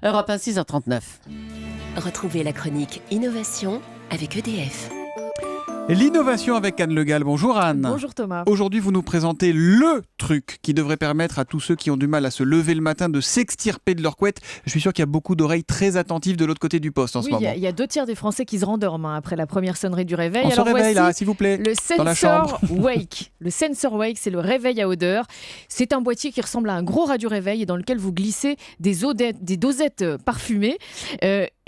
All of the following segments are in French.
Europe 1, 6h39. Retrouvez la chronique Innovation avec EDF. L'innovation avec Anne Le Gall. Bonjour Anne. Bonjour Thomas. Aujourd'hui, vous nous présentez le truc qui devrait permettre à tous ceux qui ont du mal à se lever le matin de s'extirper de leur couette. Je suis sûr qu'il y a beaucoup d'oreilles très attentives de l'autre côté du poste en ce moment. Il y a 2 tiers des Français qui se rendorment après la première sonnerie du réveil. On se réveille là, voici s'il vous plaît, le dans la Sensor chambre. Wake. Le Sensor Wake, c'est le réveil à odeur. C'est un boîtier qui ressemble à un gros radio-réveil et dans lequel vous glissez des dosettes parfumées.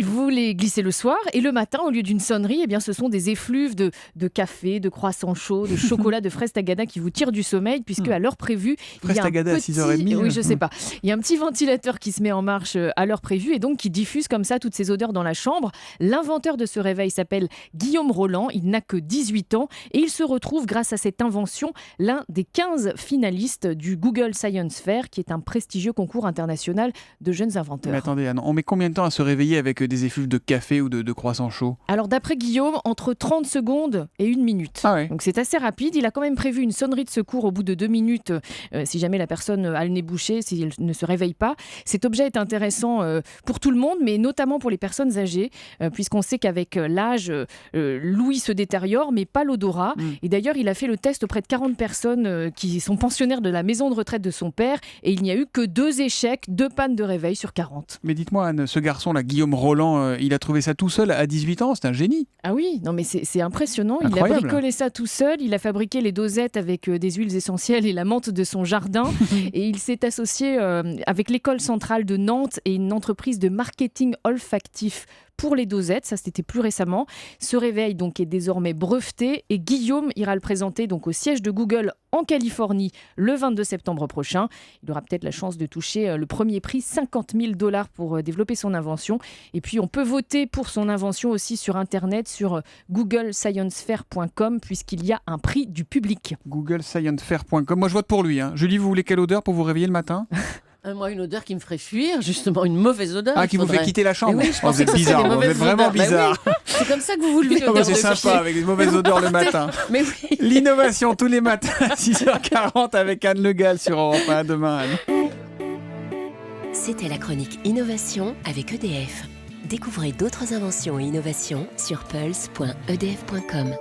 Vous les glissez le soir et le matin, au lieu d'une sonnerie, eh bien, ce sont des effluves de café, de croissants chauds, de chocolat, de fraises tagada qui vous tirent du sommeil, puisque à l'heure prévue, Fraises tagada à 6h30. Oui, je sais pas. Il y a un petit ventilateur qui se met en marche à l'heure prévue et donc qui diffuse comme ça toutes ces odeurs dans la chambre. L'inventeur de ce réveil s'appelle Guillaume Roland. Il n'a que 18 ans et il se retrouve, grâce à cette invention, l'un des 15 finalistes du Google Science Fair, qui est un prestigieux concours international de jeunes inventeurs. Mais attendez Anne, on met combien de temps à se réveiller avec des effluves de café ou de croissants chauds? Alors d'après Guillaume, entre 30 secondes et 1 minute. Ah ouais. Donc c'est assez rapide. Il a quand même prévu une sonnerie de secours au bout de 2 minutes si jamais la personne a le nez bouché, si elle ne se réveille pas. Cet objet est intéressant pour tout le monde, mais notamment pour les personnes âgées, puisqu'on sait qu'avec l'âge, l'ouïe se détériore, mais pas l'odorat. Et d'ailleurs, il a fait le test auprès de 40 personnes qui sont pensionnaires de la maison de retraite de son père, et il n'y a eu que 2 échecs, 2 pannes de réveil sur 40. Mais dites-moi Anne, ce garçon-là, Guillaume Roland, il a trouvé ça tout seul à 18 ans, c'est un génie. Ah oui, non mais c'est impressionnant. Incroyable. Il a bricolé ça tout seul. Il a fabriqué les dosettes avec des huiles essentielles et la menthe de son jardin. Et il s'est associé avec l'école centrale de Nantes et une entreprise de marketing olfactif pour les dosettes. Ça, c'était plus récemment. Ce réveil donc est désormais breveté et Guillaume ira le présenter donc au siège de Google en Californie le 22 septembre prochain. Il aura peut-être la chance de toucher le premier prix, $50,000 pour développer son invention. Et puis, on peut voter pour son invention aussi sur Internet, sur googlesciencefair.com, puisqu'il y a un prix du public. googlesciencefair.com. Moi, je vote pour lui. Julie, vous voulez quelle odeur pour vous réveiller le matin? Moi, une odeur qui me ferait fuir, justement, une mauvaise odeur. Ah, qui vous fait quitter la chambre? Mais oui, je Oh, vous pensais êtes que ce serait bizarre, des vous êtes mauvaises vraiment odeurs. Bah bizarre. oui, c'est comme ça que vous levez Ah, l'odeur c'est de sympa chez- avec des mauvaises odeurs le matin. Mais oui. L'innovation tous les matins à 6h40 avec Anne Le Gall sur Europe 1. À demain, Anne. C'était la chronique Innovation avec EDF. Découvrez d'autres inventions et innovations sur pulse.edf.com.